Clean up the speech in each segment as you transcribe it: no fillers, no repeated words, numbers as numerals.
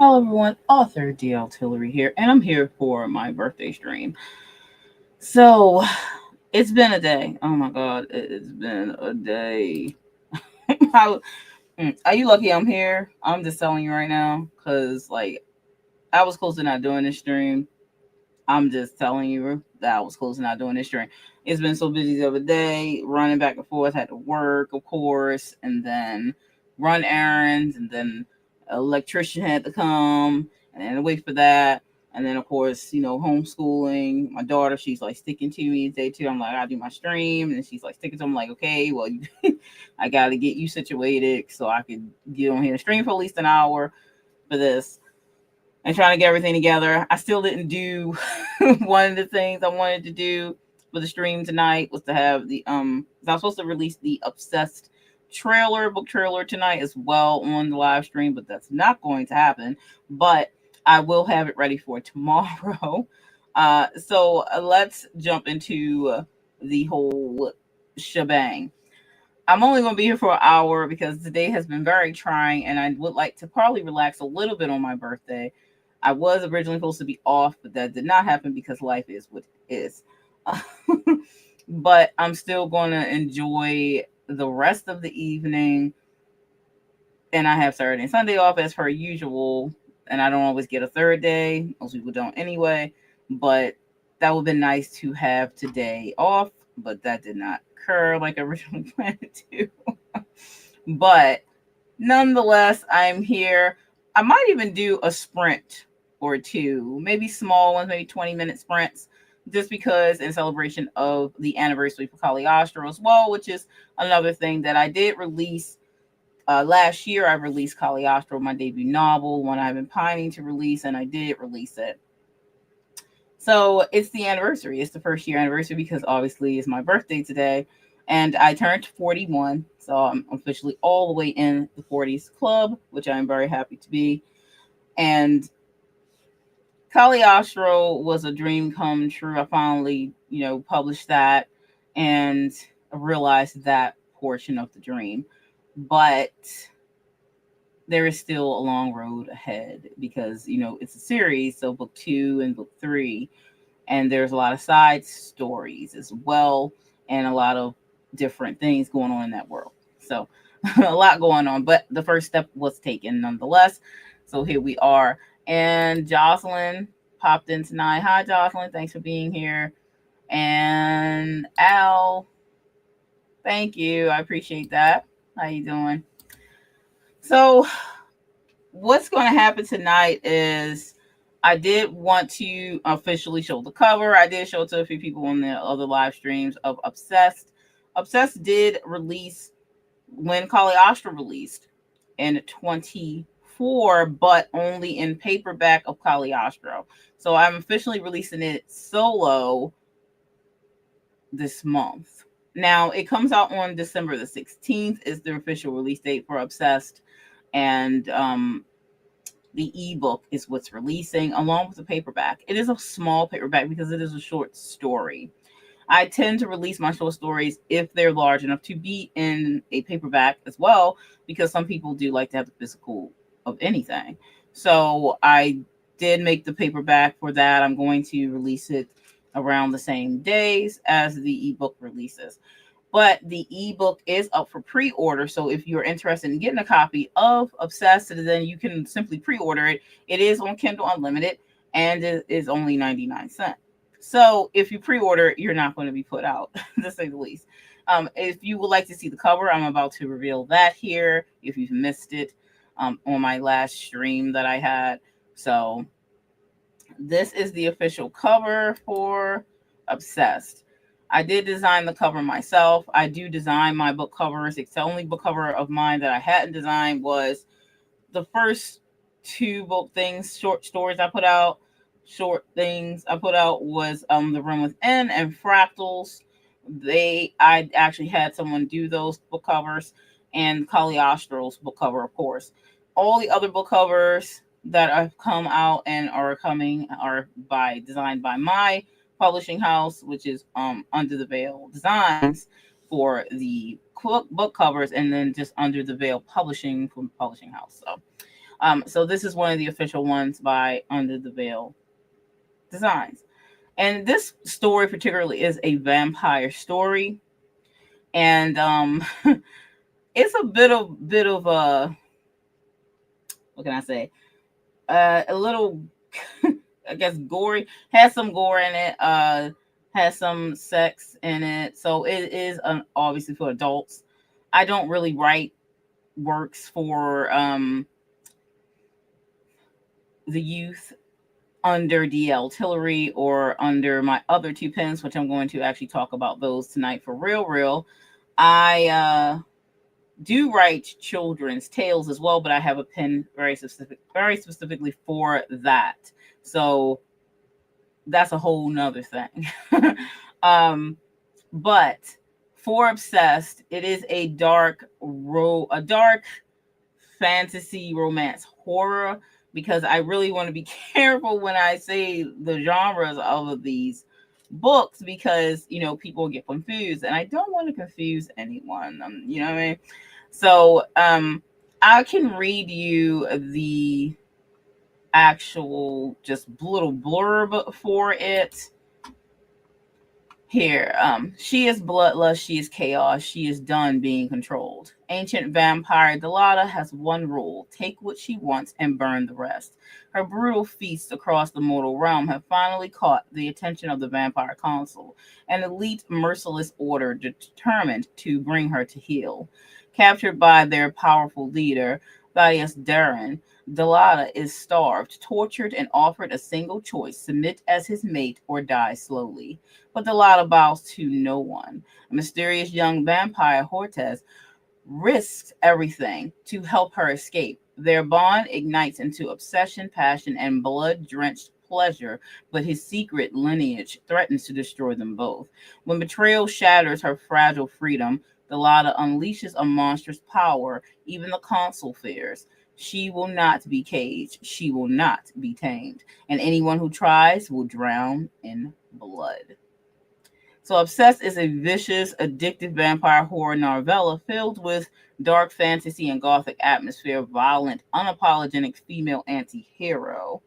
Hello everyone, author DL Tillery here, and I'm here for my birthday stream. So, it's been a day. Oh my god, it's been a day. How, are you lucky I'm here? I'm just telling you right now, because, like, I was close to not doing this stream. I'm just telling you that I was close to not doing this stream. It's been so busy the other day, running back and forth, had to work, of course, and then run errands, and then an electrician had to come, and then wait for that. And then, of course, homeschooling. My daughter, she's like sticking to me day two. I'm like, I do my stream. And she's like sticking to me. I'm like, okay, well, I got to get you situated so I could get on here and stream for at least an hour for this and trying to get everything together. I still didn't do one of the things I wanted to do for the stream tonight was to have the I was supposed to release the Obsessed book trailer tonight as well on the live stream, but that's not going to happen. But I will have it ready for tomorrow. So let's jump into the whole shebang. I'm only going to be here for an hour because today has been very trying, and I would like to probably relax a little bit on my birthday. I was originally supposed to be off, but that did not happen because life is what it is. But I'm still going to enjoy the rest of the evening, and I have Saturday and Sunday off as per usual, and I don't always get a third day. Most people don't anyway, but that would have been nice to have today off, but that did not occur like I originally planned to. But nonetheless, I'm here. I might even do a sprint or two, maybe small ones, maybe 20-minute sprints, just because in celebration of the anniversary for Caliostro as well, which is another thing that I did release. Last year, I released Caliostro, my debut novel, one I've been pining to release, and I did release it. So it's the anniversary. It's the first year anniversary because obviously it's my birthday today. And I turned 41. So I'm officially all the way in the 40s club, which I'm very happy to be. And Caliostro was a dream come true. I finally, published that and realized that portion of the dream. But there is still a long road ahead because, it's a series. So book 2 and book 3, and there's a lot of side stories as well and a lot of different things going on in that world. So a lot going on, but the first step was taken nonetheless. So here we are. And Jocelyn popped in tonight. Hi, Jocelyn. Thanks for being here. And Al, thank you. I appreciate that. How you doing? So what's going to happen tonight is I did want to officially show the cover. I did show it to a few people on the other live streams of Obsessed. Obsessed did release when Caliostro released in 24, but only in paperback of Caliostro. So I'm officially releasing it solo this month. Now it comes out on December the 16th is the official release date for Obsessed. And the ebook is what's releasing along with the paperback. It is a small paperback because it is a short story. I tend to release my short stories if they're large enough to be in a paperback as well, because some people do like to have the physical of anything. So I did make the paperback for that. I'm going to release it around the same days as the ebook releases. But the ebook is up for pre-order. So if you're interested in getting a copy of Obsessed, then you can simply pre-order it. It is on Kindle Unlimited and it is only 99 cents. So if you pre-order, you're not going to be put out, to say the least. If you would like to see the cover, I'm about to reveal that here if you've missed it on my last stream that I had. So this is the official cover for Obsessed. I did design the cover myself. I do design my book covers. It's the only book cover of mine that I hadn't designed was the first 2 book things, short stories I put out. Short things I put out was The Room Within and Fractals. I actually had someone do those book covers, and Caliostro's book cover, of course. All the other book covers that have come out and are coming are designed by my publishing house, which is Under the Veil Designs for the book covers, and then just Under the Veil Publishing from the publishing house. So So this is one of the official ones by Under the Veil Designs. And this story particularly is a vampire story. And it's a bit of a, what can I say? A little I guess gory, has some gore in it, has some sex in it. So it is obviously for adults. I don't really write works for the youth under DL Tillery or under my other two pens, which I'm going to actually talk about those tonight for real. I do write children's tales as well, but I have a pen very specifically for that. So that's a whole nother thing. But for Obsessed, it is a dark fantasy romance horror, because I really want to be careful when I say the genres of these books, because people get confused, and I don't want to confuse anyone. You know what I mean? So I can read you the actual just little blurb for it here. She is bloodlust, she is chaos, she is done being controlled. Ancient vampire Delata has one rule: take what she wants and burn the rest. Her brutal feasts across the mortal realm have finally caught the attention of the vampire council, an elite merciless order determined to bring her to heel. Captured by their powerful leader, Thaddeus Darren, Delata is starved, tortured, and offered a single choice: submit as his mate or die slowly. But Delata bows to no one. A mysterious young vampire, Hortez, risks everything to help her escape. Their bond ignites into obsession, passion, and blood-drenched pleasure, but his secret lineage threatens to destroy them both. When betrayal shatters her fragile freedom, Delata unleashes a monstrous power even the consul fears. She will not be caged. She will not be tamed. And anyone who tries will drown in blood. So Obsessed is a vicious, addictive vampire horror novella filled with dark fantasy and gothic atmosphere, violent, unapologetic female anti-hero,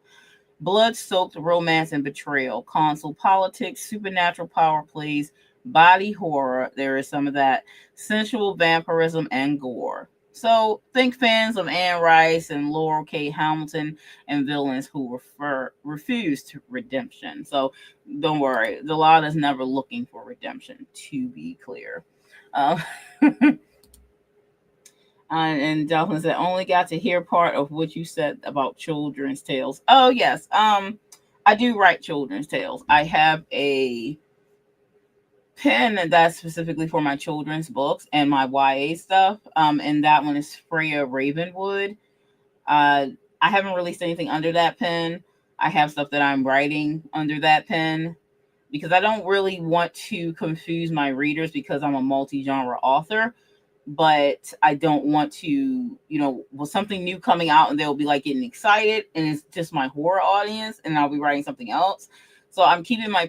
blood-soaked romance and betrayal, console politics, supernatural power plays, body horror, there is some of that, sensual vampirism, and gore. So think fans of Anne Rice and Laurel K. Hamilton, and villains who refuse to redemption. So don't worry, Delata's never looking for redemption, to be clear. Uh, and Dolphin said, only got to hear part of what you said about children's tales. Oh yes, I do write children's tales. I have a pen that's specifically for my children's books and my YA stuff. And that one is Freya Ravenwood. I haven't released anything under that pen. I have stuff that I'm writing under that pen because I don't really want to confuse my readers, because I'm a multi-genre author. But I don't want to, with something new coming out and they'll be like getting excited and it's just my horror audience and I'll be writing something else. So I'm keeping my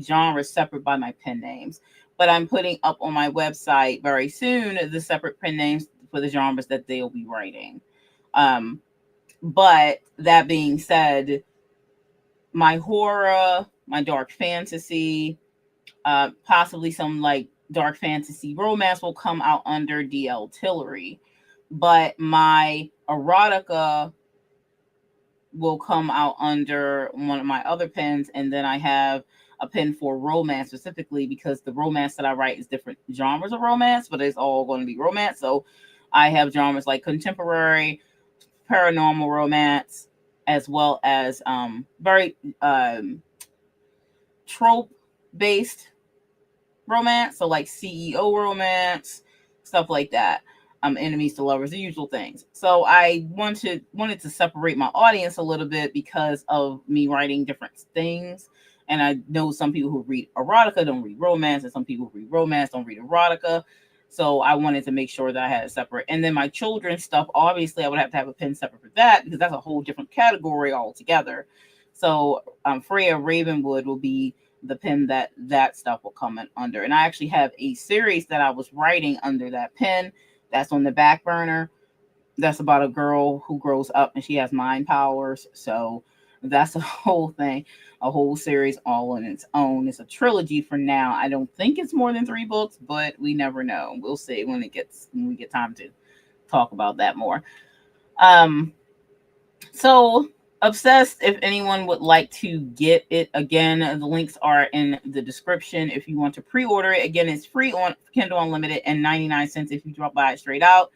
genres separate by my pen names. But I'm putting up on my website very soon the separate pen names for the genres that they'll be writing. But that being said, my horror, my dark fantasy, possibly some like dark fantasy romance will come out under DL Tillery, but my erotica will come out under one of my other pens, and then I have a pen for romance specifically because the romance that I write is different genres of romance, but it's all going to be romance. So I have genres like contemporary, paranormal romance, as well as very trope based romance, so like CEO romance, stuff like that. Enemies to lovers, the usual things. So I wanted to separate my audience a little bit because of me writing different things. And I know some people who read erotica don't read romance, and some people who read romance don't read erotica. So I wanted to make sure that I had it separate. And then my children's stuff, obviously I would have to have a pen separate for that because that's a whole different category altogether. So Freya Ravenwood will be the pen that stuff will come in under. And I actually have a series that I was writing under that pen that's on the back burner That's about a girl who grows up and she has mind powers. So that's a whole thing, a whole series all on its own. It's a trilogy for now. I don't think it's more than 3 books, but we never know. We'll see when we get time to talk about that more. Um, so Obsessed, if anyone would like to get it, again, the links are in the description. If you want to pre-order it, again, it's free on Kindle Unlimited and 99 cents if you drop by it straight out.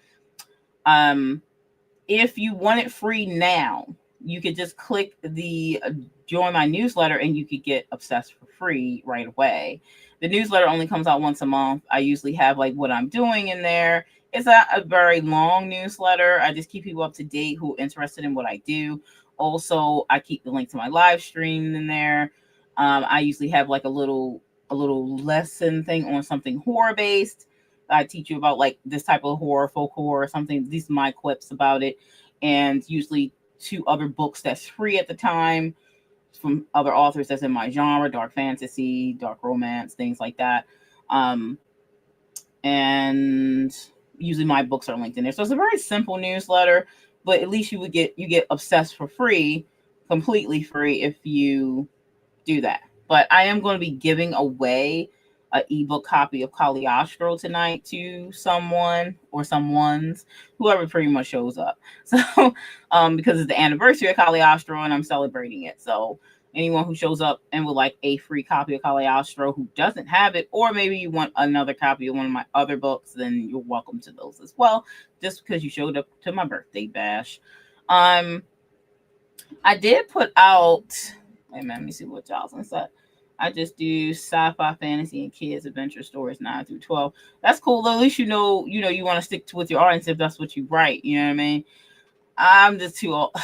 If you want it free now, you could just click the join my newsletter and you could get Obsessed for free right away. The newsletter only comes out once a month. I usually have like what I'm doing in there. It's not a very long newsletter. I just keep people up to date who are interested in what I do. Also, I keep the link to my live stream in there. I usually have like a little lesson thing on something horror based. I teach you about like this type of horror, folk horror, or something. These are my clips about it, and usually 2 other books that's free at the time from other authors that's in my genre: dark fantasy, dark romance, things like that. And usually my books are linked in there. So it's a very simple newsletter, but at least you get Obsessed for free, completely free if you do that. But I am going to be giving away an ebook copy of Caliostro tonight to someone or someone's, whoever pretty much shows up. So because it's the anniversary of Caliostro and I'm celebrating it. So anyone who shows up and would like a free copy of Caliostro who doesn't have it, or maybe you want another copy of one of my other books, then you're welcome to those as well, just because you showed up to my birthday bash. I did put out, wait a minute, let me see what y'all's said. I just do sci-fi, fantasy, and kids adventure stories 9 through 12. That's cool. At least you know you want to stick with your audience if that's what you write. You know what I mean? I'm just too old.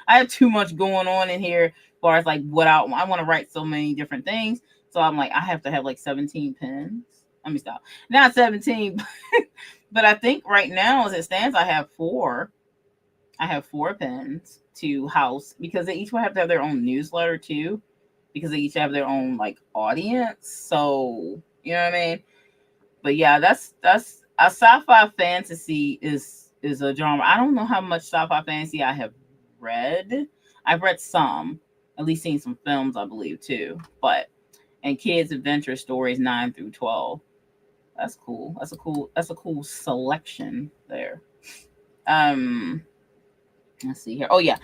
I have too much going on in here as far as like what I want to write so many different things. So I'm like, I have to have like 17 pens. Let me stop. Not 17, but I think right now as it stands, I have 4. I have 4 pens to house because they each will have to have their own newsletter too, because they each have their own like audience. So you know what I mean? But yeah, that's a sci-fi fantasy is a genre. I don't know how much sci-fi fantasy I have read. I've read some, at least seen some films, I believe too. But and kids adventure stories 9 through 12. That's cool. That's a cool selection there. Let's see here. Oh yeah.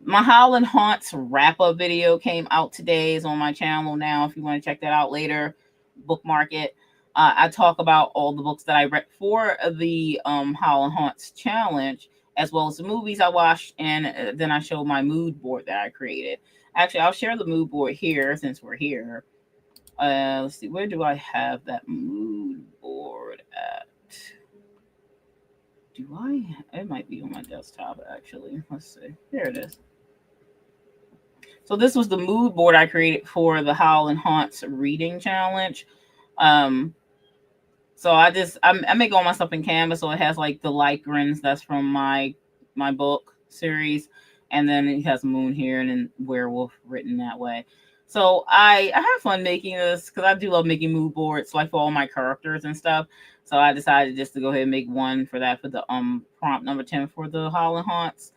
My Howlin' Haunts wrap-up video came out today. Is on my channel now. If you want to check that out later, bookmark it. I talk about all the books that I read for the Howlin' Haunts challenge, as well as the movies I watched, and then I show my mood board that I created. Actually, I'll share the mood board here since we're here. Let's see, where do I have that mood board at? It might be on my desktop actually. Let's see. There it is. So this was the mood board I created for the Howlin' Haunts reading challenge. So I make all my stuff in Canva, so it has like the Lycrans that's from my book series, and then it has moon here and then werewolf written that way. So I have fun making this because I do love making mood boards like for all my characters and stuff. So I decided just to go ahead and make one for that for the prompt number 10 for the Howlin' Haunts.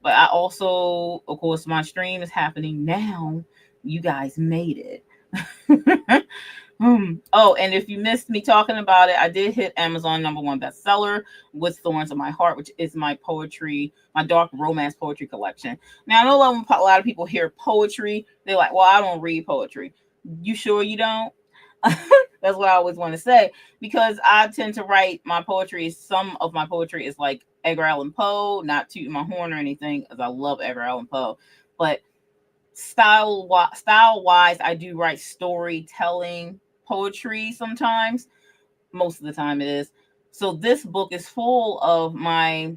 But I also, of course, my stream is happening now. You guys made it. Oh, and if you missed me talking about it, I did hit Amazon #1 bestseller with Thorns of My Heart, which is my poetry, my dark romance poetry collection. Now, I know a lot of people hear poetry. They're like, well, I don't read poetry. You sure you don't? That's what I always want to say, because I tend to write my poetry. Some of my poetry is like Edgar Allan Poe, not tooting my horn or anything, because I love Edgar Allan Poe. But style-wise, I do write storytelling poetry sometimes. Most of the time it is. So this book is full of my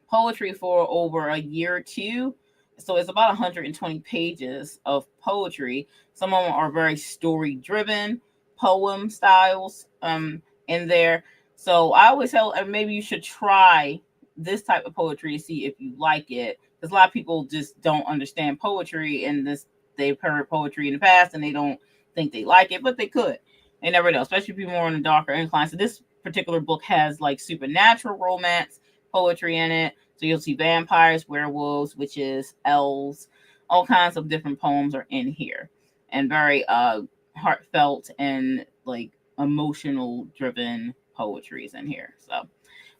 poetry for over a year or two. So it's about 120 pages of poetry. Some of them are very story-driven poem styles in there. So I always tell maybe you should try this type of poetry to see if you like it. Because a lot of people just don't understand poetry, and they've heard poetry in the past and they don't think they like it, but they could. They never know, especially if you're more on the darker incline. So this particular book has like supernatural romance, poetry in it. So you'll see vampires, werewolves, witches, elves, all kinds of different poems are in here, and very heartfelt and like emotional driven poetry is in here. So,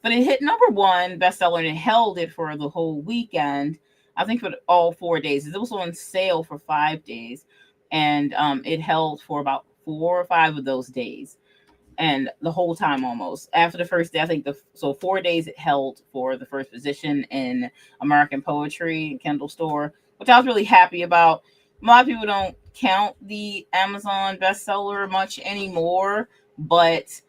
but it hit number one bestseller and it held it for the whole weekend. I think for all 4 days. It was on sale for 5 days, and it held for about 4 or 5 of those days, and the whole time almost. After the first day, I think 4 days it held for the first position in American Poetry Kindle store, which I was really happy about. A lot of people don't count the Amazon bestseller much anymore, but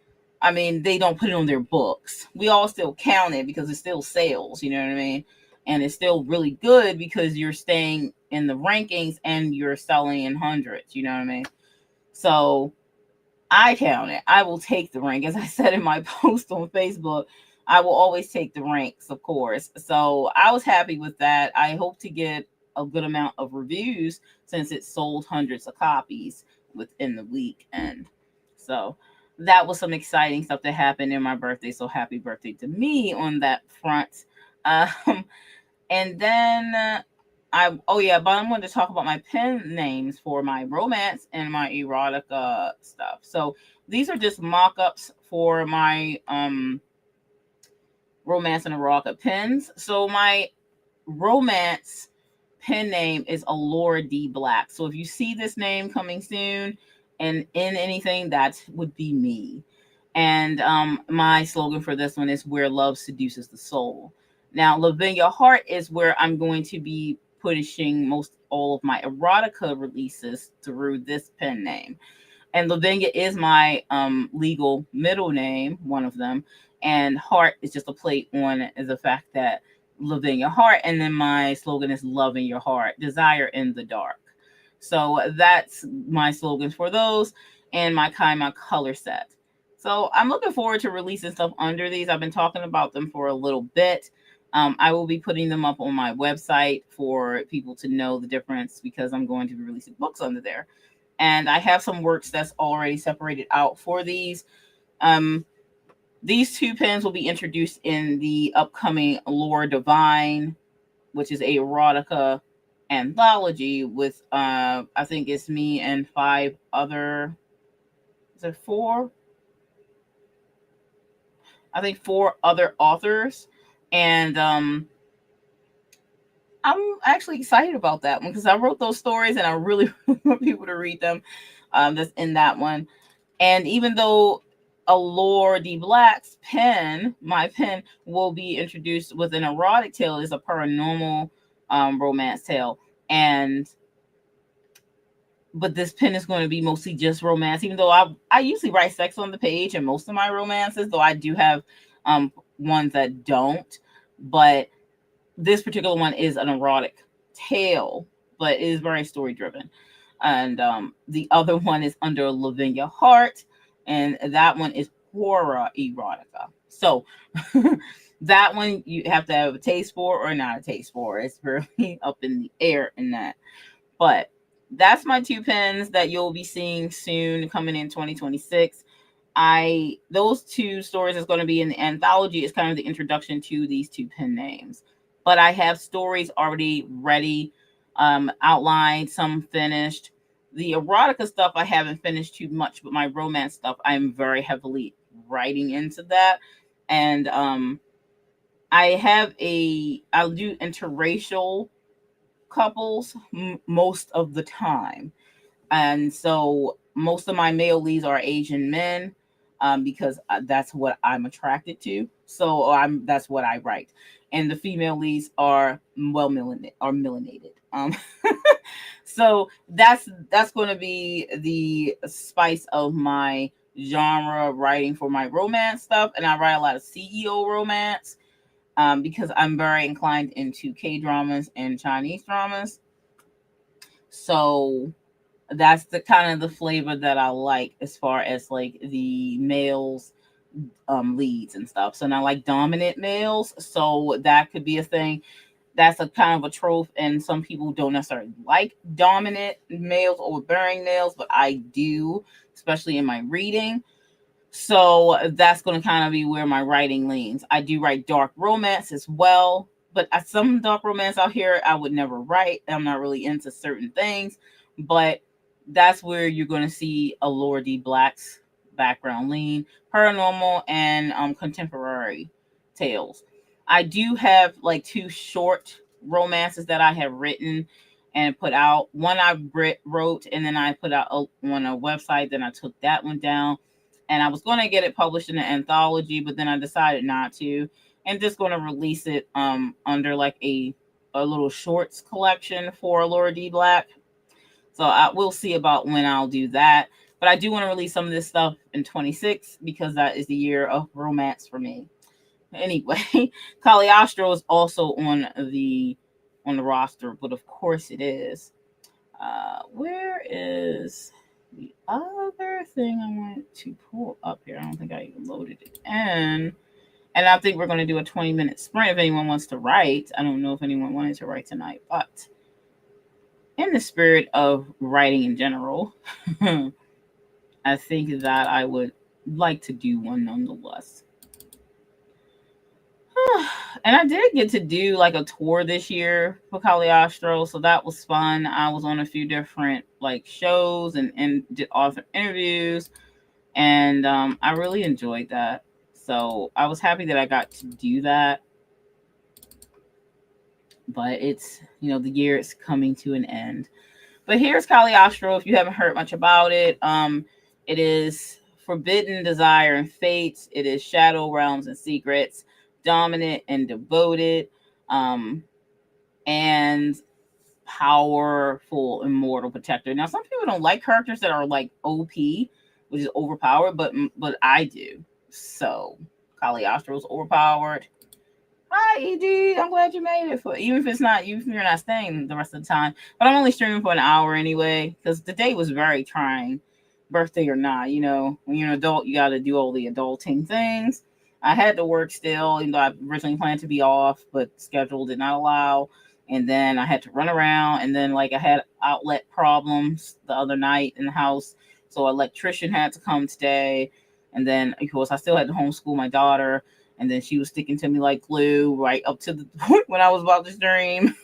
I mean, they don't put it on their books. We all still count it because it still sales, you know what I mean? And it's still really good because you're staying in the rankings and you're selling in hundreds, you know what I mean? So I count it. I will take the rank. As I said in my post on Facebook, I will always take the ranks, of course. So I was happy with that. I hope to get a good amount of reviews since it sold hundreds of copies within the week. And so that was some exciting stuff that happened in my birthday. So happy birthday to me on that front. And then but I'm going to talk about my pen names for my romance and my erotica stuff. So these are just mock-ups for my romance and erotica pens. So my romance pen name is Allure D Black. So if you see this name coming soon and in anything, that would be me. And my slogan for this one is where love seduces the soul. Now, Lavinia Heart is where I'm going to be pushing most all of my erotica releases through this pen name. And Lavinia is my legal middle name, one of them. And Heart is just a play on the fact that Lavinia Heart. And then my slogan is Love in Your Heart, Desire in the Dark. So that's my slogans for those and my Kaima color set. So I'm looking forward to releasing stuff under these. I've been talking about them for a little bit. I will be putting them up on my website for people to know the difference because I'm going to be releasing books under there. And I have some works that's already separated out for these. These 2 pens will be introduced in the upcoming Lore Divine, which is a erotica anthology with, I think it's me and 5 other, is it 4? I think 4 other authors. And I'm actually excited about that one because I wrote those stories and I really want people to read them. That's in that one. And even though Allure D Black's pen, my pen, will be introduced with an erotic tale, is a paranormal romance tale. But this pen is going to be mostly just romance, even though I usually write sex on the page in most of my romances, though I do have ones that don't. But this particular one is an erotic tale, but it is very story driven. And the other one is under Lavinia Heart, and that one is horror erotica. So that one you have to have a taste for or not a taste for. It's really up in the air in that. But that's my 2 pens that you'll be seeing soon coming in 2026. Those 2 stories is going to be in the anthology. It's kind of the introduction to these 2 pen names. But I have stories already ready, outlined, some finished. The erotica stuff I haven't finished too much, but my romance stuff I'm very heavily writing into that. And I'll do interracial couples most of the time. And so most of my male leads are Asian men because that's what I'm attracted to. So that's what I write. And the female leads are melanated. So that's going to be the spice of my genre writing for my romance stuff. And I write a lot of CEO romance because I'm very inclined into K-dramas and Chinese dramas. So that's the kind of the flavor that I like as far as like the males leads and stuff. So now like dominant males, so that could be a thing. That's a kind of a trope, and some people don't necessarily like dominant males or bearing males, but I do, especially in my reading. So that's going to kind of be where my writing leans. I do write dark romance as well, but some dark romance out here I would never write. I'm not really into certain things, but that's where you're going to see a Laura D. Black's background lean, paranormal and contemporary tales. I do have like two short romances that I have written and put out. One I wrote and then I put out on a website. Then I took that one down, and I was going to get it published in an anthology, but then I decided not to, and just going to release it under like a little shorts collection for Laura D. Black. So I will see about when I'll do that. But I do want to release some of this stuff in 26 because that is the year of romance for me. Anyway, Caliostro is also on the roster, but of course it is. Where is the other thing I want to pull up here? I don't think I even loaded it in. And I think we're going to do a 20-minute sprint if anyone wants to write. I don't know if anyone wanted to write tonight, but in the spirit of writing in general, I think that I would like to do one nonetheless. And I did get to do like a tour this year for Caliostro, so that was fun. I was on a few different like shows and did author interviews, and I really enjoyed that. So I was happy that I got to do that. But it's the year is coming to an end. But here's Caliostro. If you haven't heard much about it, it is forbidden desire and fates. It is shadow realms and secrets, dominant and devoted, and powerful immortal protector. Now, some people don't like characters that are like OP, which is overpowered, but I do. So Caliostro's overpowered. Hi, ED. I'm glad you made it for even if you're not staying the rest of the time. But I'm only streaming for an hour anyway because the day was very trying, birthday or not. When you're an adult, you got to do all the adulting things. I had to work still, even though I originally planned to be off, but schedule did not allow. And then I had to run around, and then like I had outlet problems the other night in the house, so electrician had to come today. And then of course I still had to homeschool my daughter. And then she was sticking to me like glue right up to the point when I was about to stream.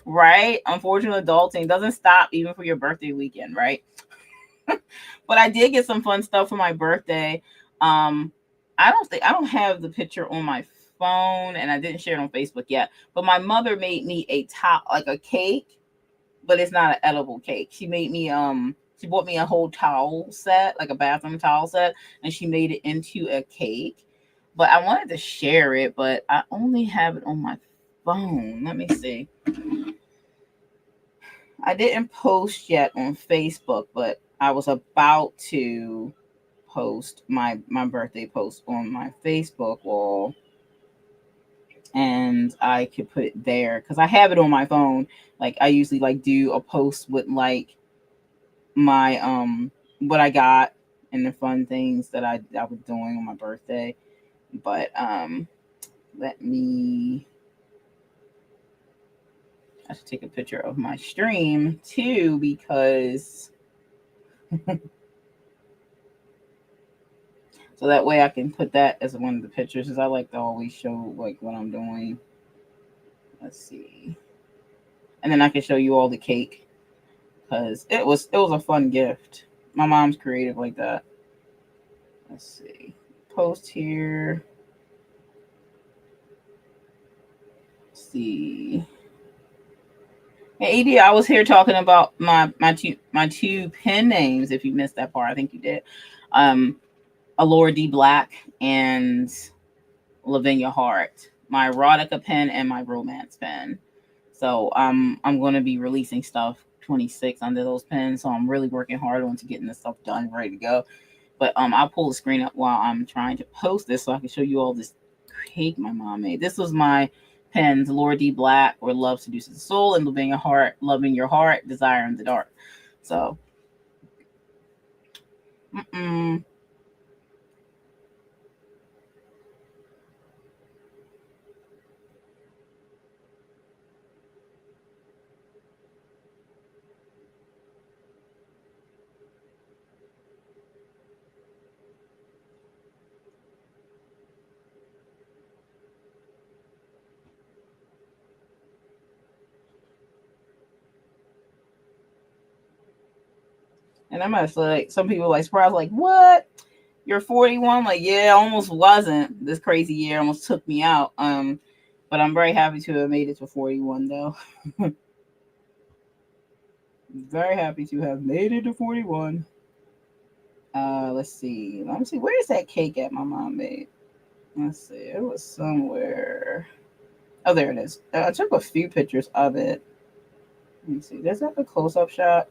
Right? Unfortunately, adulting doesn't stop even for your birthday weekend, right? But I did get some fun stuff for my birthday. I don't have the picture on my phone, and I didn't share it on Facebook yet. But my mother made me a cake, but it's not an edible cake. She bought me a whole towel set, like a bathroom towel set, and she made it into a cake. But I wanted to share it, but I only have it on my phone. Let me see. I didn't post yet on Facebook, but I was about to post my birthday post on my Facebook wall, and I could put it there because I have it on my phone. Like I usually like do a post with like my what I got and the fun things that I was doing on my birthday. But let me I should take a picture of my stream too because so that way I can put that as one of the pictures because I like to always show like what I'm doing. Let's see. And then I can show you all the cake because it was a fun gift. My mom's creative like that. Let's see. Post here. Let's see. Hey, Edie, I was here talking about my two pen names. If you missed that part, I think you did. Laura D. Black and Lavinia Hart, my erotica pen and my romance pen. So I'm going to be releasing stuff 26 under those pens. So I'm really working hard on to getting this stuff done, ready to go. But I'll pull the screen up while I'm trying to post this so I can show you all this cake my mom made. This was my pens, Laura D. Black, or Love Seduces the Soul, and Lavinia Hart, Loving Your Heart, Desire in the Dark. So, And I'm just like, some people like surprised, like, what? You're 41? Like, yeah, almost wasn't. This crazy year almost took me out. But I'm very happy to have made it to 41 though. Very happy to have made it to 41. Let's see. Let me see. Where is that cake at my mom made? Let's see. It was somewhere. Oh, there it is. I took a few pictures of it. Let me see. Does that have a close-up shot?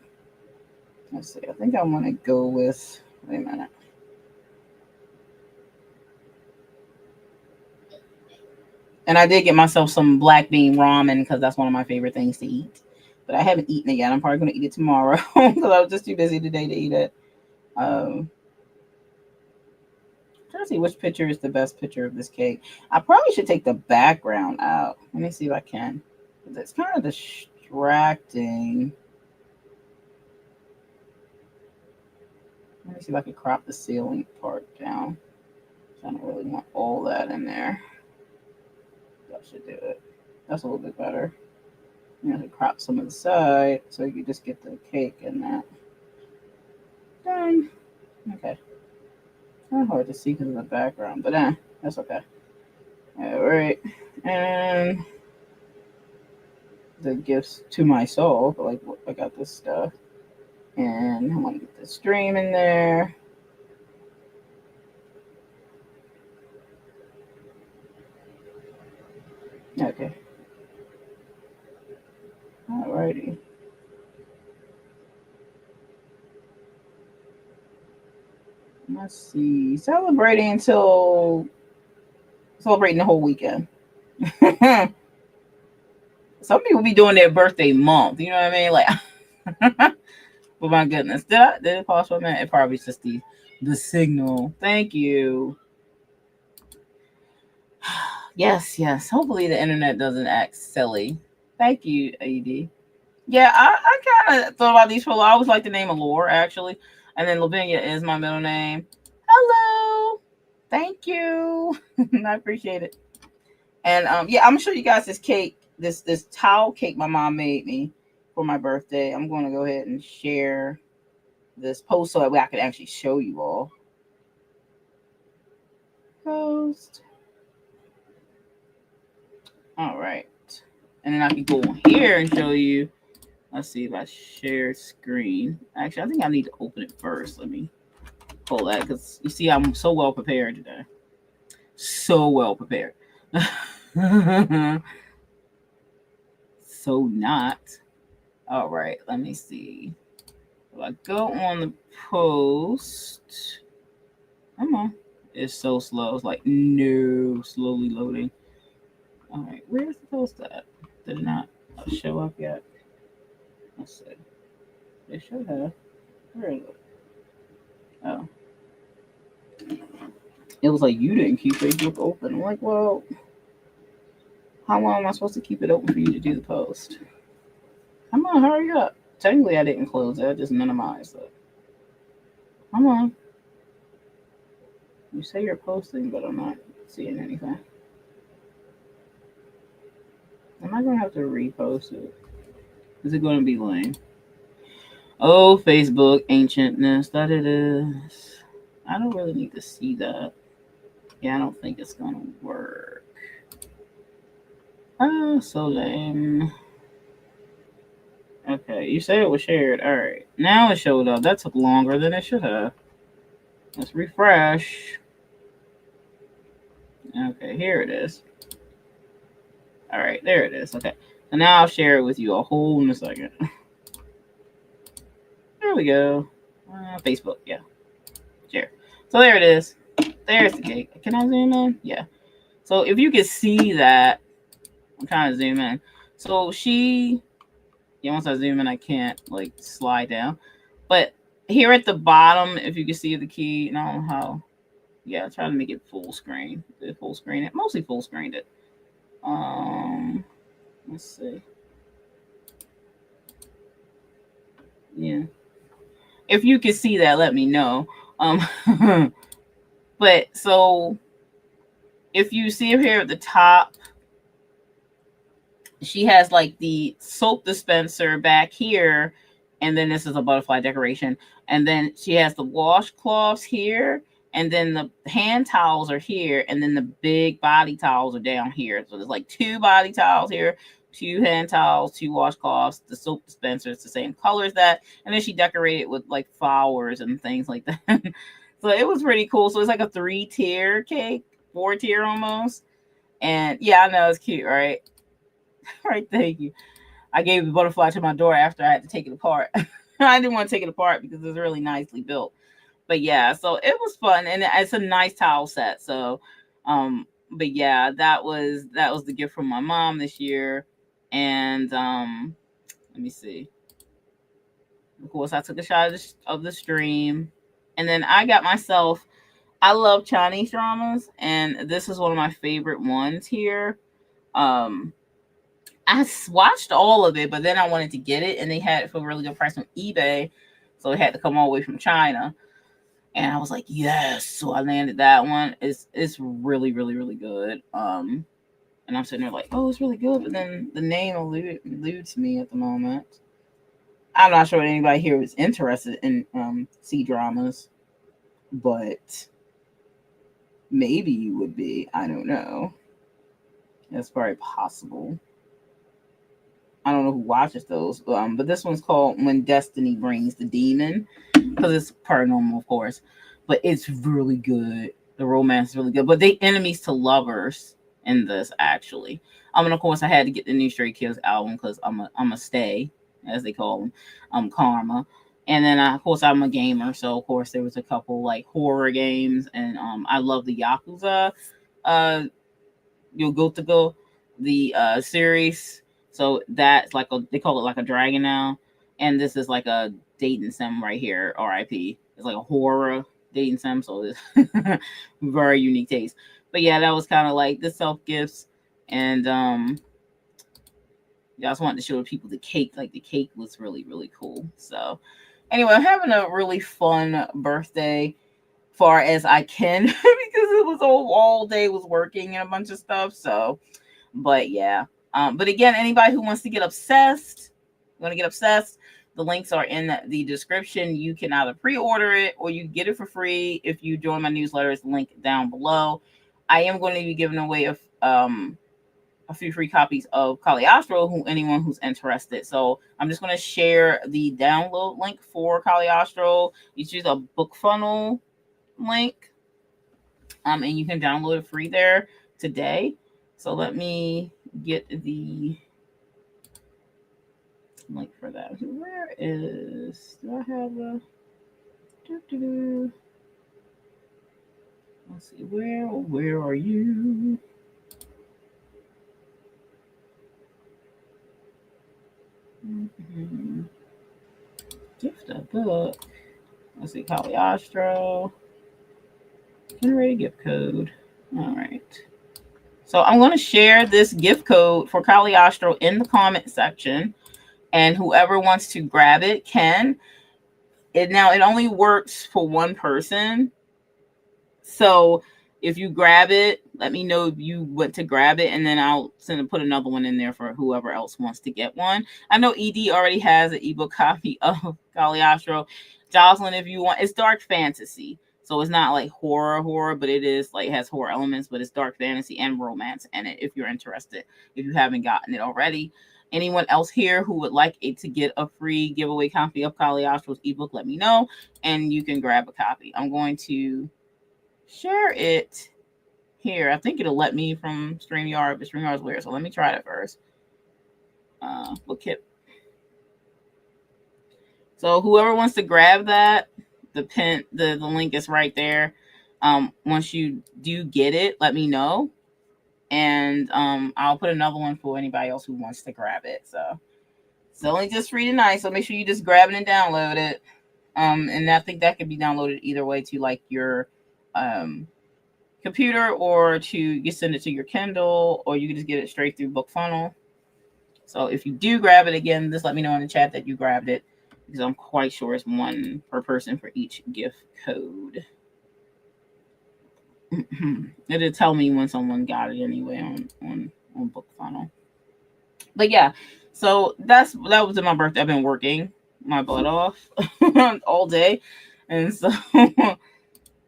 Let's see. I think I want to go with. Wait a minute. And I did get myself some black bean ramen because that's one of my favorite things to eat. But I haven't eaten it yet. I'm probably going to eat it tomorrow because I was just too busy today to eat it. Trying to see which picture is the best picture of this cake. I probably should take the background out. Let me see if I can. It's kind of distracting. Let me see if I can crop the ceiling part down. I don't really want all that in there. That should do it. That's a little bit better. You have to crop some of the side so you can just get the cake in that. Done. Okay. Kind of hard to see because of the background, but that's okay. All right. And the gifts to my soul, like I got this stuff. And I want to get the stream in there. Okay. Alrighty. Let's see. Celebrating the whole weekend. Some people be doing their birthday month. You know what I mean? Like, oh my goodness. Did it pause for a minute? It probably just the signal. Thank you. Yes. Hopefully the internet doesn't act silly. Thank you, AD. Yeah, I kind of thought about these for a while. I always like the name Allure, actually. And then Lavinia is my middle name. Hello. Thank you. I appreciate it. And yeah, I'm gonna show you guys this cake, this towel cake my mom made me for my birthday. I'm gonna go ahead and share this post so that way I can actually show you all. Post. All right. And then I can go on here and show you. Let's see if I share screen. Actually, I think I need to open it first. Let me pull that because you see I'm so well prepared today. So well prepared. So not. All right, let me see. If I go on the post. Come on. It's so slow. It's like, no, slowly loading. All right, where's the post at? Did it not show up yet? Let's see. It should have. Where is it? Oh. It was like, you didn't keep Facebook open. I'm like, well, how long am I supposed to keep it open for you to do the post? Come on, hurry up. Technically, I didn't close it. I just minimized it. Come on. You say you're posting, but I'm not seeing anything. Am I going to have to repost it? Is it going to be lame? Oh, Facebook ancientness, that it is. I don't really need to see that. Yeah, I don't think it's going to work. Oh, so lame. Okay, you say it was shared. All right. Now it showed up. That took longer than it should have. Let's refresh. Okay, here it is. All right, there it is. Okay. So now I'll share it with you a whole in a second. There we go. Facebook, yeah. Share. So there it is. There's the cake. Can I zoom in? Yeah. So if you can see that, I'm trying to zoom in. So once I zoom in, I can't like slide down. But here at the bottom, if you can see the key, and I don't know how. Yeah, I try to make it full screen. Did full screen it? Mostly full screened it. Let's see. Yeah. If you can see that, let me know. But so if you see her here at the top, she has like the soap dispenser back here, and then this is a butterfly decoration. And then she has the washcloths here, and then the hand towels are here, and then the big body towels are down here. So there's like 2 body towels here, 2 hand towels, 2 washcloths. The soap dispenser is the same color as that, and then she decorated with like flowers and things like that. So it was pretty cool. So it's like a 3-tier cake, 4-tier almost. And yeah, I know it's cute, right? Right, thank you. I gave the butterfly to my daughter after I had to take it apart. I didn't want to take it apart because it's really nicely built. But yeah, so it was fun, and it's a nice towel set. So, but yeah, that was the gift from my mom this year, and let me see. Of course, I took a shot of the stream, and then I got myself. I love Chinese dramas, and this is one of my favorite ones here. Um, watched all of it, but then I wanted to get it, and they had it for a really good price on eBay, so it had to come all the way from China. And I was like, yes. So I landed that one. It's really, really, really good. And I'm sitting there like, oh, it's really good, but then the name eludes me at the moment. I'm not sure anybody here is interested in C dramas, but maybe you would be. I don't know. That's very possible. I don't know who watches those, but this one's called When Destiny Brings the Demon, because it's paranormal, of course, but it's really good. The romance is really good, but they enemies to lovers in this actually. And of course I had to get the new Stray Kids album because I'm a stay, as they call them, Karma. And then of course I'm a gamer, so of course there was a couple like horror games, and I love the Yakuza, Yogotogo, the series. So that's like they call it like a dragon now, and this is like a dating sim right here. R.I.P. It's like a horror dating sim, so it's very unique taste. But yeah, that was kind of like the self gifts, and I just wanted to show people the cake. Like the cake was really really cool. So anyway, I'm having a really fun birthday, far as I can because it was all day was working and a bunch of stuff. So, but yeah. But again, anybody who wants to get obsessed, the links are in the description. You can either pre-order it or you get it for free if you join my newsletter. It's linked down below. I am going to be giving away a few free copies of Caliostro anyone who's interested. So I'm just going to share the download link for Caliostro. You choose a book funnel link, and you can download it free there today. So let me get the link for that. Where is? Do I have a? Let's see. Where are you? Mm-hmm. Gift a book. Let's see. Caliostro. Generate a gift code. All right. So I'm going to share this gift code for Caliostro in the comment section, and whoever wants to grab it can. It only works for one person. So if you grab it, let me know if you went to grab it, and then I'll put another one in there for whoever else wants to get one. I know ED already has an ebook copy of Caliostro. Jocelyn, if you want, it's dark fantasy. So it's not like horror, but it is like has horror elements, but it's dark fantasy and romance in it if you're interested, if you haven't gotten it already. Anyone else here who would like it to get a free giveaway copy of Caliostro's ebook, let me know, and you can grab a copy. I'm going to share it here. I think it'll let me from StreamYard, but StreamYard's weird, so let me try it first. Book kit. So whoever wants to grab that, the link is right there. Once you do get it, let me know, and I'll put another one for anybody else who wants to grab it. So it's only just free tonight, so make sure you just grab it and download it. And I think that can be downloaded either way to like your computer, or you send it to your Kindle, or you can just get it straight through BookFunnel. So if you do grab it, again, just let me know in the chat that you grabbed it, because I'm quite sure it's one per person for each gift code. It'll tell me when someone got it anyway on BookFunnel. But yeah, so that was my birthday. I've been working my butt off all day. And so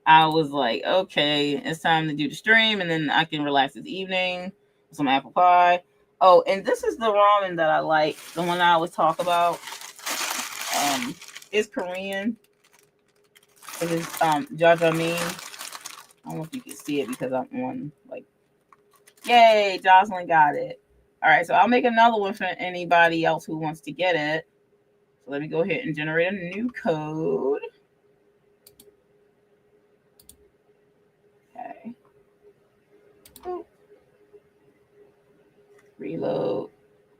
I was like, okay, it's time to do the stream, and then I can relax this evening with some apple pie. Oh, and this is the ramen that I like, the one I always talk about. It's Korean. It is jajangmyeon. I don't know if you can see it because I'm on like, yay, Jocelyn got it. All right, so I'll make another one for anybody else who wants to get it. So let me go ahead and generate a new code. Okay. Boop. Reload.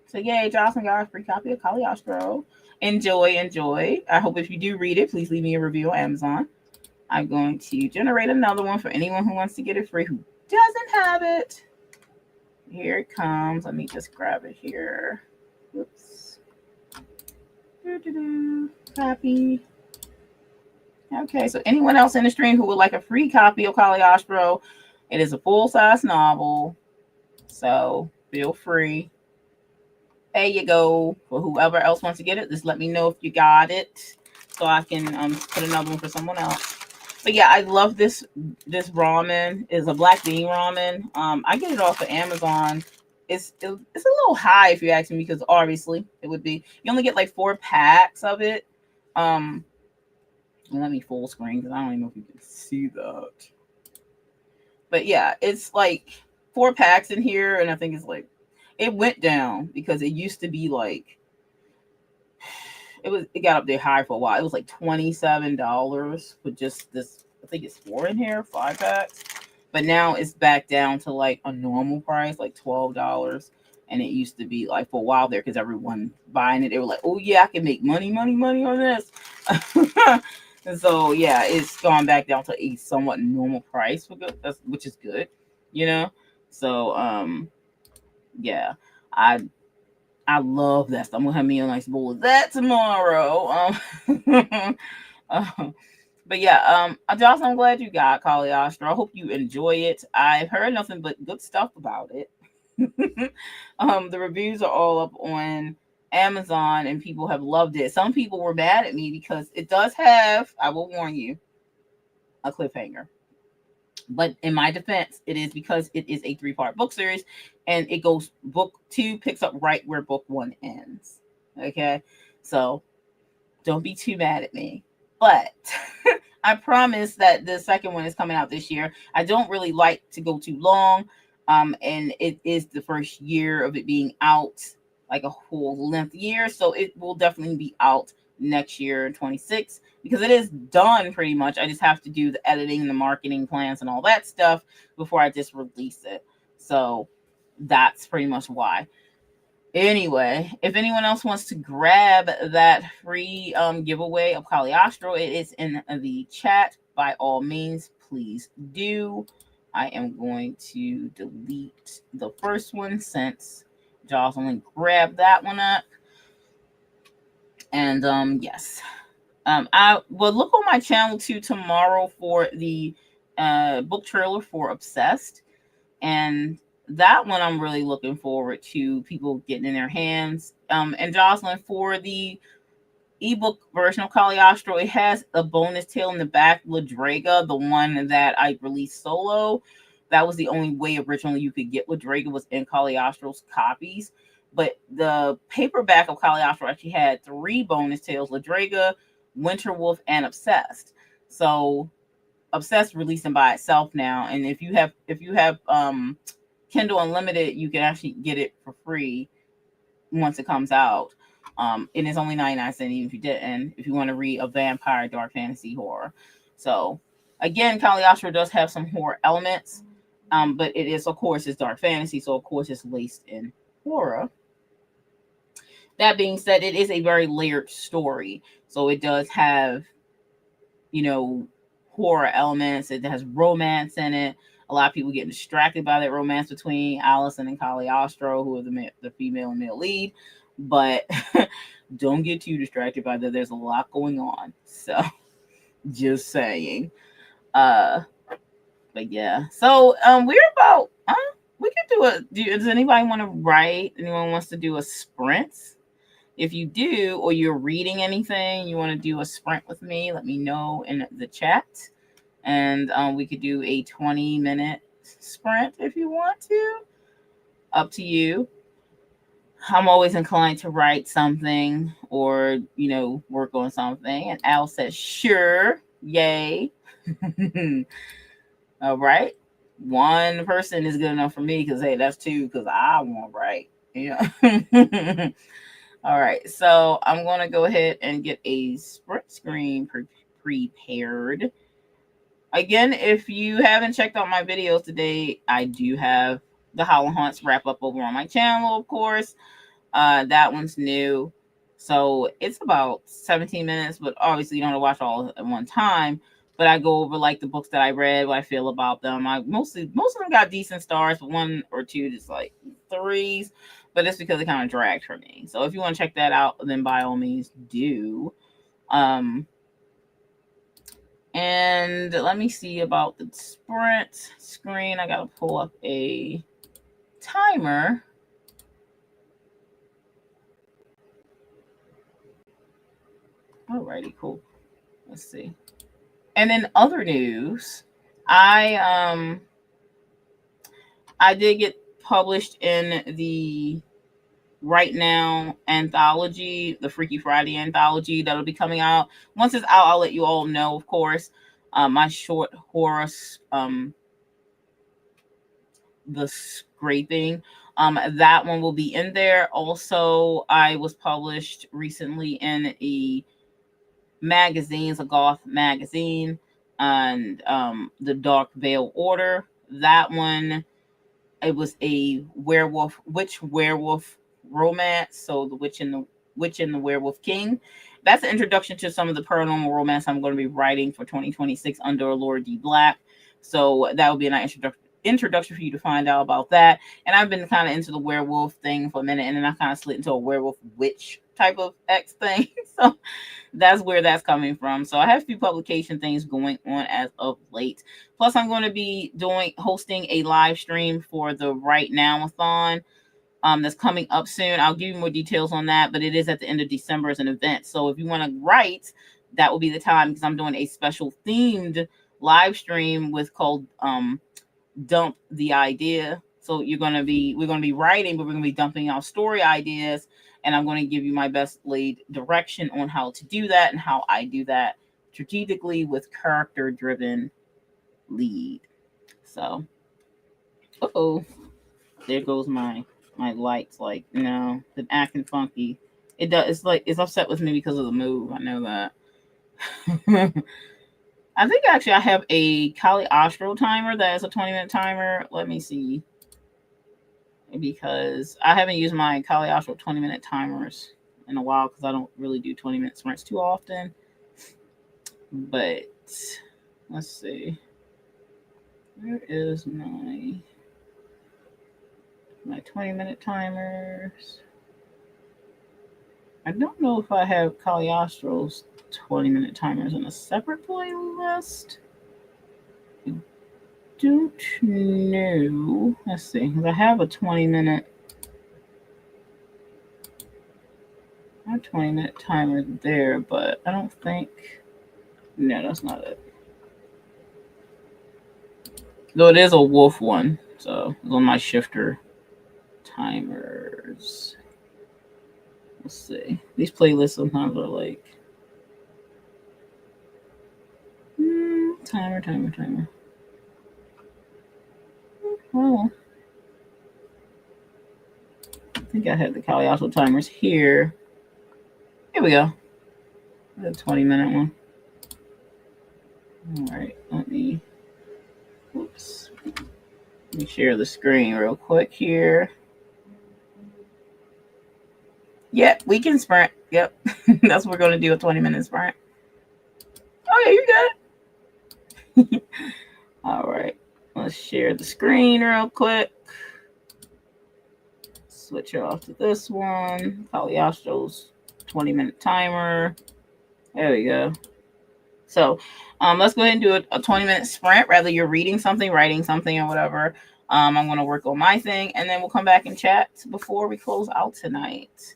So yay, Jocelyn got a free copy of Caliostro. Enjoy. I hope if you do read it, please leave me a review on Amazon. I'm going to generate another one for anyone who wants to get it free who doesn't have it. Here it comes. Let me just grab it here. Oops. Copy. Okay, so anyone else in the stream who would like a free copy of Caliostro, it is a full-size novel. So feel free. There you go. For whoever else wants to get it, just let me know if you got it so I can put another one for someone else. But yeah, I love this ramen. It's a black bean ramen. I get it off of Amazon. It's a little high if you ask me, because obviously it would be, you only get like 4 packs of it. Let me full screen because I don't even know if you can see that. But yeah, it's like 4 packs in here, and I think it's like, it went down because it used to be like, it got up there high for a while. It was like $27 for just this. I think it's 4 in here, 5 packs. But now it's back down to like a normal price, like $12. And it used to be like for a while there, because everyone buying it, they were like, oh yeah, I can make money on this. And so yeah, it's gone back down to a somewhat normal price for good, which is good, you know. So yeah, I love that stuff. I'm gonna have me a nice bowl of that tomorrow. But yeah, Jocelyn, I'm glad you got Caliostro. I hope you enjoy it. I've heard nothing but good stuff about it. The reviews are all up on Amazon, and people have loved it. Some people were mad at me because it does have, I will warn you, a cliffhanger. But in my defense, it is because it is a 3-part book series, and it goes, book 2 picks up right where book 1 ends. Okay, so don't be too mad at me. But I promise that the second one is coming out this year. I don't really like to go too long, and it is the first year of it being out, like a whole length year, so it will definitely be out next year in 26, because it is done pretty much. I just have to do the editing, the marketing plans, and all that stuff before I just release it. So that's pretty much why. Anyway, if anyone else wants to grab that free giveaway of Caliostro, it is in the chat. By all means, please do. I am going to delete the first one since Jocelyn grabbed that one up. And yes, I will look on my channel too tomorrow for the book trailer for Obsessed, and that one I'm really looking forward to people getting in their hands. And Jocelyn, for the ebook version of Caliostro, it has a bonus tale in the back, Lydraga, the one that I released solo. That was the only way originally you could get Lydraga, was in Caliostro's copies. But the paperback of Caliostro actually had 3 bonus tales: Lydraga, Winterwolf, and Obsessed. So Obsessed releasing by itself now, and if you have Kindle Unlimited, you can actually get it for free once it comes out. And it's only 99 cents even if you didn't, if you want to read a vampire dark fantasy horror. So again, Caliostro does have some horror elements, but it is, of course, it's dark fantasy, so of course it's laced in horror. That being said, it is a very layered story, so it does have, you know, horror elements. It has romance in it. A lot of people get distracted by that romance between Allison and Caliostro, who are the female and male lead. But don't get too distracted by that. There's a lot going on. So just saying. But yeah. So we're about we could does anybody want to write? Anyone wants to do a sprint? If you do, or you're reading anything, you want to do a sprint with me, let me know in the chat. And we could do a 20-minute sprint if you want to. Up to you. I'm always inclined to write something or, work on something. And Al says, sure, yay. All right. One person is good enough for me because, hey, that's two because I want to write. Yeah. All right. So I'm going to go ahead and get a sprint screen prepared. Again, if you haven't checked out my videos today, I do have the Howling Haunts wrap up over on my channel, of course. That one's new. So it's about 17 minutes, but obviously you don't have to watch all at one time. But I go over like the books that I read, what I feel about them. Most of them got decent stars, but one or two just like 3s. But it's because it kind of dragged for me. So if you want to check that out, then by all means do. And let me see about the sprint screen. I gotta pull up a timer. Alrighty, cool. Let's see. And in other news, I did get published in the Right Now anthology, the Freaky Friday anthology that'll be coming out. Once it's out, I'll let you all know, of course. My short horror, The Scraping. That one will be in there. Also, I was published recently in a magazines, a goth magazine, and the Dark Veil Order. That one, it was a witch werewolf romance. So the Witch and the Werewolf King. That's an introduction to some of the paranormal romance I'm going to be writing for 2026 under Laura D. Black. So that will be a nice introduction for you to find out about that. And I've been kind of into the werewolf thing for a minute, and then I kind of slid into a werewolf witch type of X thing. So that's where that's coming from. So I have a few publication things going on as of late. Plus, I'm going to be hosting a live stream for the Right Now-a-thon that's coming up soon. I'll give you more details on that, but it is at the end of December as an event. So if you want to write, that will be the time, because I'm doing a special themed live stream called Dump the Idea. So we're going to be writing, but we're going to be dumping out story ideas. And I'm going to give you my best laid direction on how to do that and how I do that strategically with character-driven lead. So, there goes my lights. Like, it's acting funky. It does. It's upset with me because of the move. I know that. I think actually I have a Caliostro timer that is a 20-minute timer. Let me see. Because I haven't used my Caliostro 20-minute timers in a while because I don't really do 20-minute sprints too often. But let's see. Where is my 20-minute timers? I don't know if I have Caliostro's 20-minute timers in a separate playlist. Don't know. Let's see, because I have a 20-minute timer there, but I don't think. No, that's not it. Though it is a wolf one, so it's on my shifter timers. Let's see. These playlists sometimes are like timer. Oh, I think I had the Caliostro timers here. Here we go. The 20-minute one. All right, let me share the screen real quick here. Yep, we can sprint. Yep, that's what we're going to do, a 20-minute sprint. Oh, yeah, you're good. All right, let's share the screen real quick. Switch it off to this one. Caliostro's 20-minute timer. There we go. So let's go ahead and do a 20-minute sprint. Whether you're reading something, writing something, or whatever. I'm going to work on my thing, and then we'll come back and chat before we close out tonight.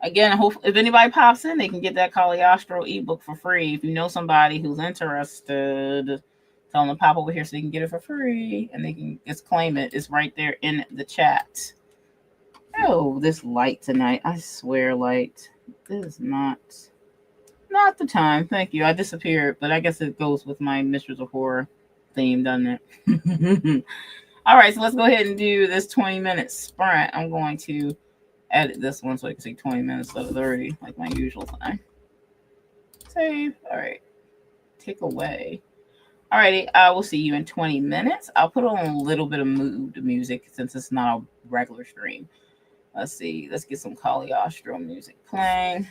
Again, if anybody pops in, they can get that Caliostro ebook for free. If you know somebody who's interested, tell them to pop over here so they can get it for free and they can just claim it. It's right there in the chat. Oh, this light tonight. I swear, light. This is not the time. Thank you. I disappeared, but I guess it goes with my Mistress of Horror theme, doesn't it? All right, so let's go ahead and do this 20-minute sprint. I'm going to edit this one so I can see 20 minutes instead of 30, like my usual time. Save. All right. Take away. All righty. I will see you in 20 minutes. I'll put on a little bit of mood music since it's not a regular stream. Let's see. Let's get some Caliostro music playing.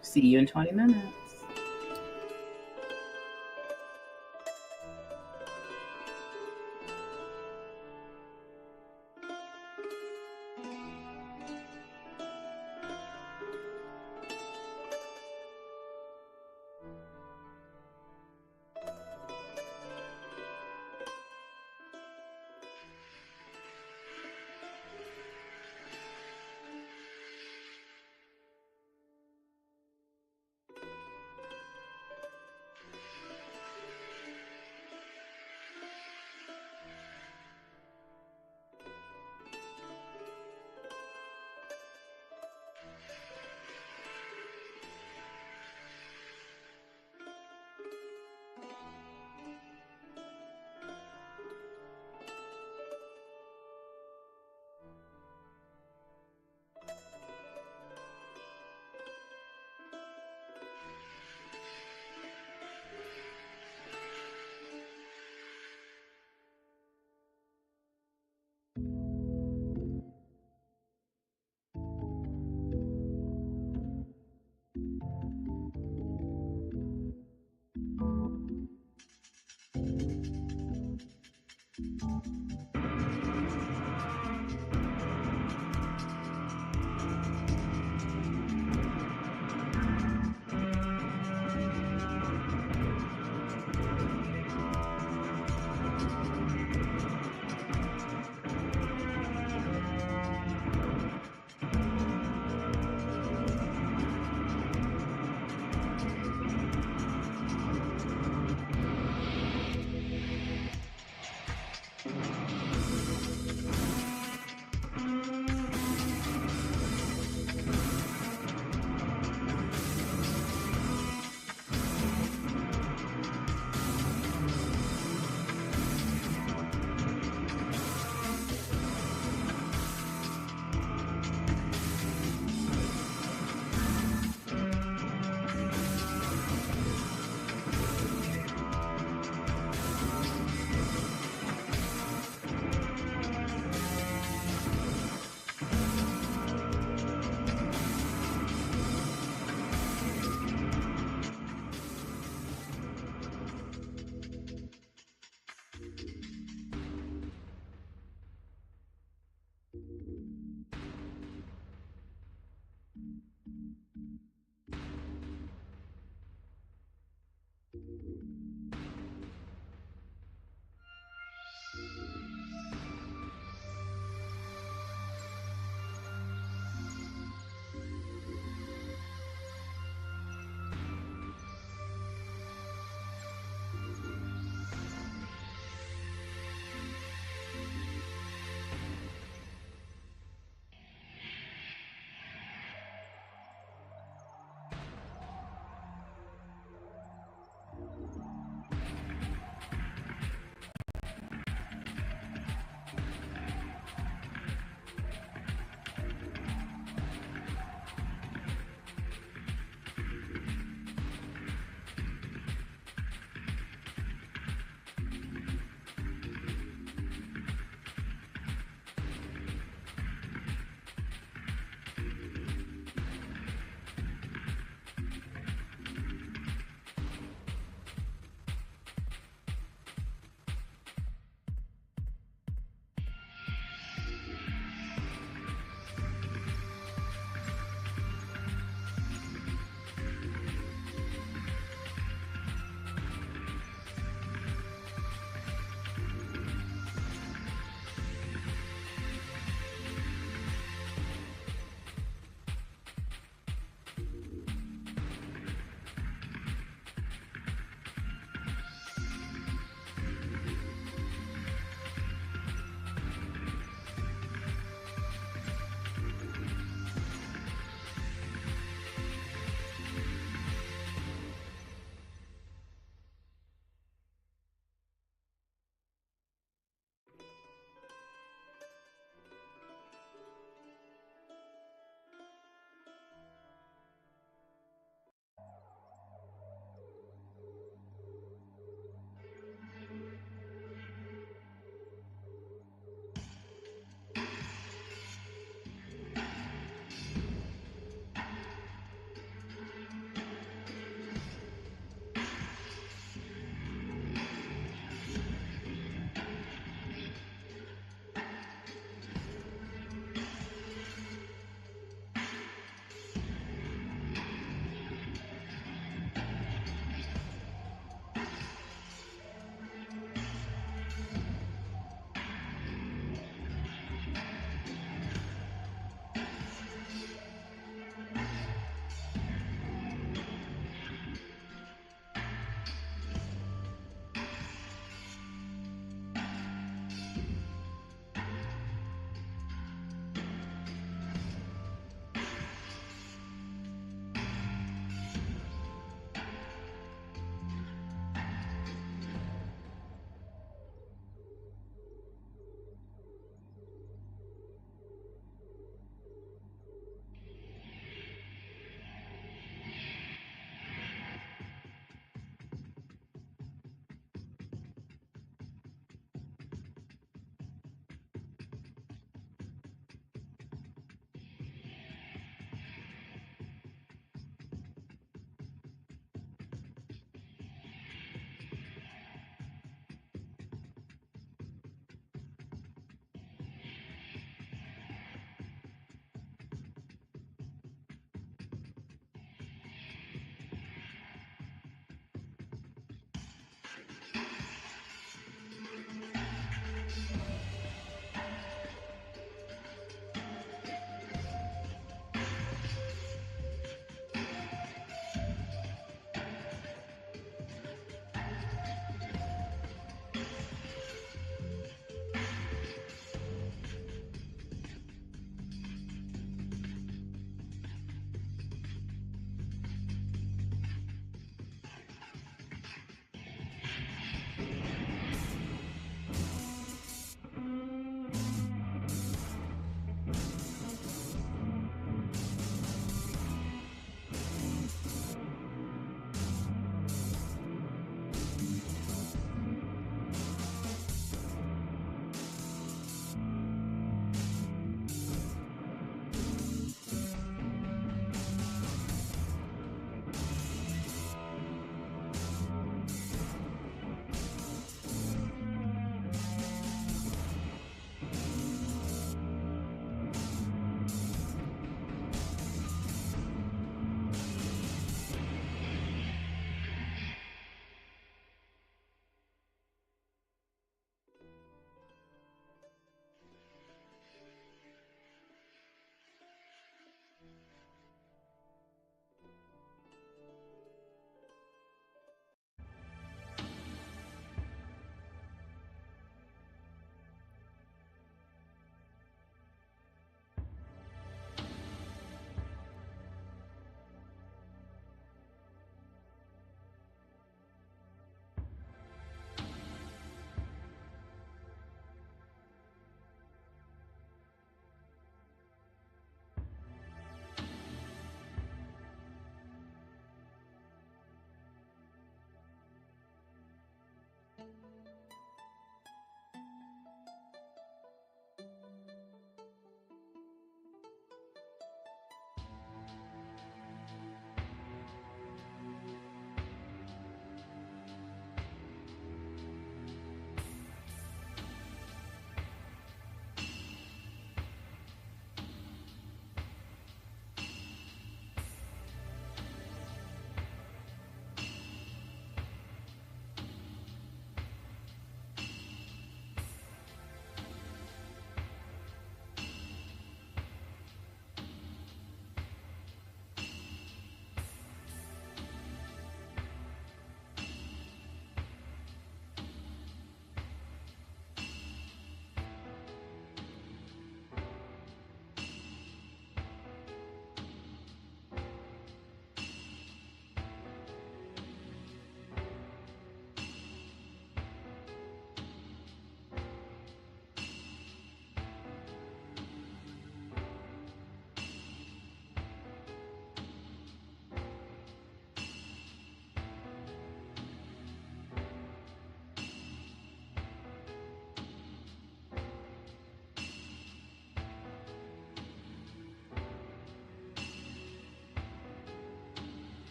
See you in 20 minutes.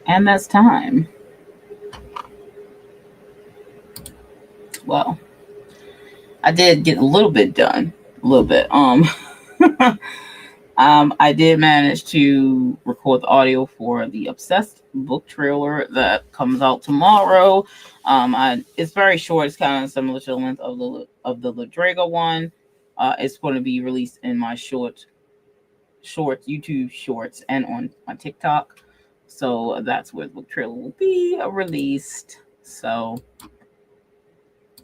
And that's time. Well, I did get a little bit done. A little bit. I did manage to record the audio for the Obsessed book trailer that comes out tomorrow. It's very short. It's kind of similar to the length of the Lydraga one. It's going to be released in my short YouTube shorts and on my TikTok. So that's where the book trailer will be released. So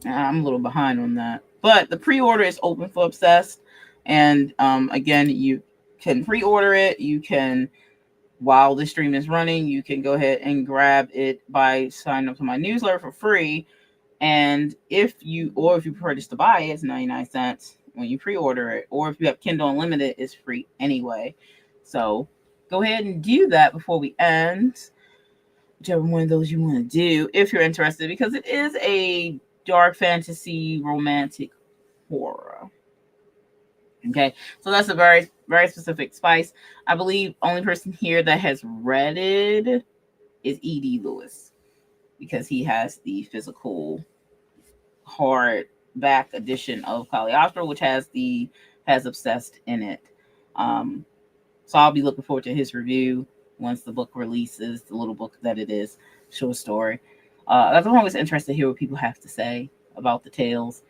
I'm a little behind on that, but the pre-order is open for Obsessed, and again, you can pre-order it. You can, while the stream is running, you can go ahead and grab it by signing up to my newsletter for free. And if you prefer just to buy it, it's 99 cents when you pre-order it. Or if you have Kindle Unlimited, it's free anyway. So go ahead and do that before we end. Whichever one of those you want to do, if you're interested, because it is a dark fantasy romantic horror. Okay, so that's a very, very specific spice. I believe only person here that has read it is E.D. Lewis, because he has the physical hardback edition of Caliostro, which has Obsessed in it. So I'll be looking forward to his review once the book releases, the little book that it is, short story. I'm always interested to hear what people have to say about the tales.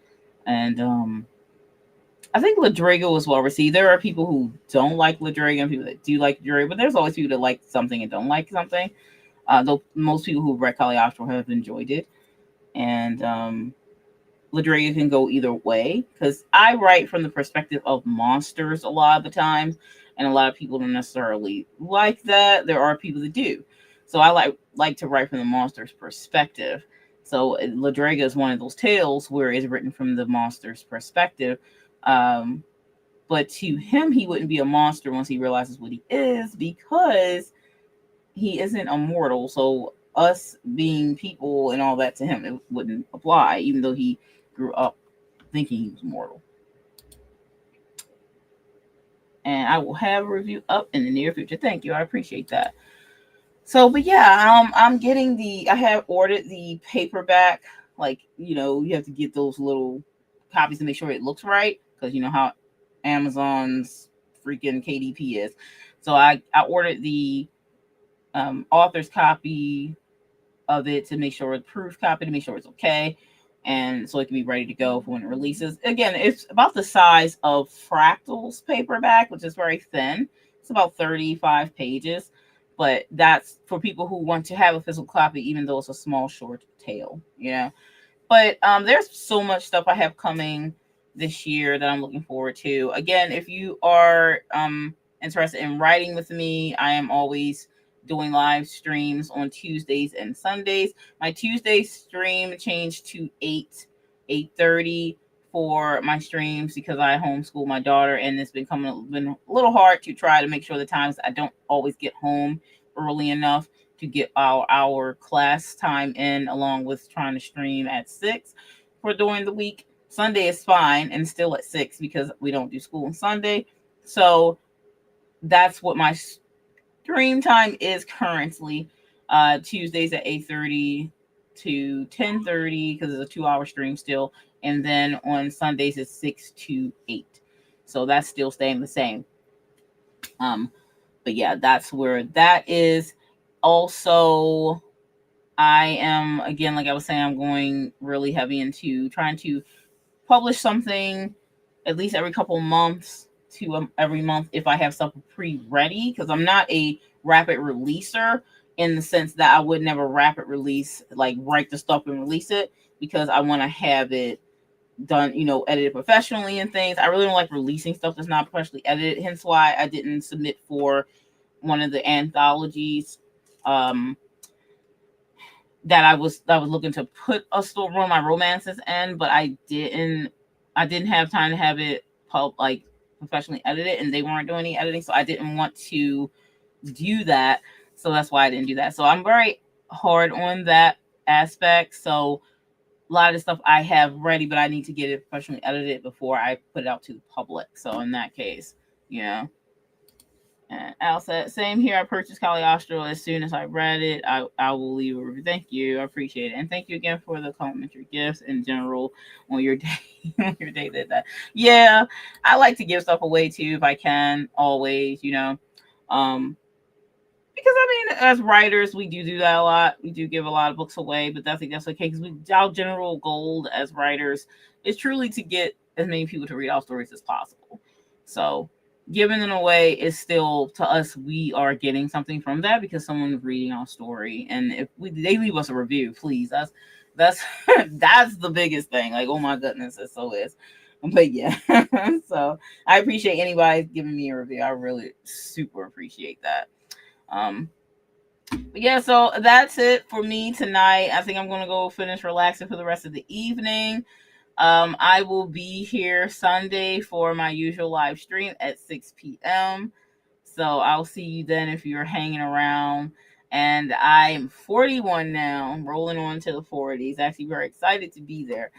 And I think Lydraga was well received. There are people who don't like Lydraga and people that do like Lydraga, but there's always people that like something and don't like something. Though most people who read Caliostro have enjoyed it. And Lydraga can go either way, because I write from the perspective of monsters a lot of the times, and a lot of people don't necessarily like that. There are people that do. So I like to write from the monster's perspective. So Lydraga is one of those tales where it's written from the monster's perspective. But to him, he wouldn't be a monster once he realizes what he is, because he isn't immortal. So us being people and all that, to him, it wouldn't apply, even though he grew up thinking he was mortal. And I will have a review up in the near future. Thank you. I appreciate that. So, but yeah, I have ordered the paperback. Like, you have to get those little copies to make sure it looks right, because you know how Amazon's freaking KDP is. So I ordered the author's copy of it to make sure, it's proof copy to make sure it's okay, and so it can be ready to go for when it releases. Again, it's about the size of Fractal's paperback, which is very thin. It's about 35 pages, but that's for people who want to have a physical copy, even though it's a small short tale, But there's so much stuff I have coming this year that I'm looking forward to. Again, if you are interested in writing with me, I am always doing live streams on Tuesdays and Sundays. My Tuesday stream changed to 8:30 for my streams, because I homeschool my daughter, and it's been a little hard to try to make sure the times I don't always get home early enough to get our class time in, along with trying to stream at 6 for during the week. Sunday is fine and still at 6, because we don't do school on Sunday. So that's what my stream time is currently. Tuesdays at 8:30 to 10:30, because it's a 2-hour stream still. And then on Sundays it's 6 to 8. So that's still staying the same. But yeah, that's where that is. Also, I am, again, like I was saying, I'm going really heavy into trying to publish something at least every couple months to every month, if I have stuff pre-ready, because I'm not a rapid releaser, in the sense that I would never rapid release, like write the stuff and release it, because I want to have it done, edited professionally and things. I really don't like releasing stuff that's not professionally edited, hence why I didn't submit for one of the anthologies that I was looking to put a story, one of my romances in, but I didn't have time to have it professionally edited, and they weren't doing any editing, so I didn't want to do that. So that's why I didn't do that. So I'm very hard on that aspect. So lot of the stuff I have ready, but I need to get it professionally edited before I put it out to the public. So in that case, you know. And Al said, same here. I purchased Caliostro as soon as I read it. I will leave a review. Thank you. I appreciate it. And thank you again for the complimentary gifts in general on your day. On your day that. Yeah, I like to give stuff away too if I can, always, you know. Because I mean, as writers, we do that a lot. We do give a lot of books away, but I think that's okay because our general goal as writers is truly to get as many people to read our stories as possible. So giving them away is still, to us, we are getting something from that because someone's reading our story, and if they leave us a review, please, that's that's the biggest thing. Like, oh my goodness, it so is. But yeah, so I appreciate anybody giving me a review. I really super appreciate that. But yeah, so that's it for me tonight. I think I'm gonna go finish relaxing for the rest of the evening. I will be here Sunday for my usual live stream at 6 p.m. So I'll see you then if you're hanging around. And I'm 41 now, rolling on to the 40s. Actually, very excited to be there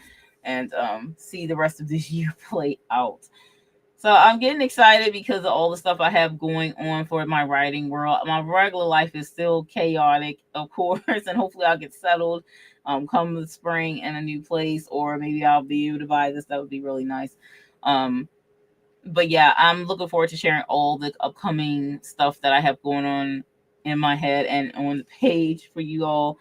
and see the rest of this year play out. So I'm getting excited because of all the stuff I have going on for my writing world. My regular life is still chaotic, of course, and hopefully I'll get settled come the spring in a new place, or maybe I'll be able to buy this. That would be really nice. But yeah, I'm looking forward to sharing all the upcoming stuff that I have going on in my head and on the page for you all.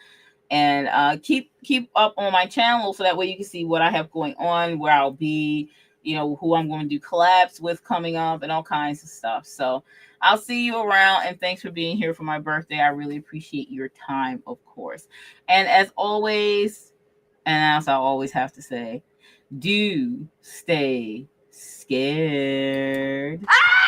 And keep up on my channel so that way you can see what I have going on, where I'll be, you know, who I'm going to do collabs with coming up, and all kinds of stuff. So I'll see you around, and thanks for being here for my birthday. I really appreciate your time, of course. And as always, and as I always have to say, do stay scared. Ah!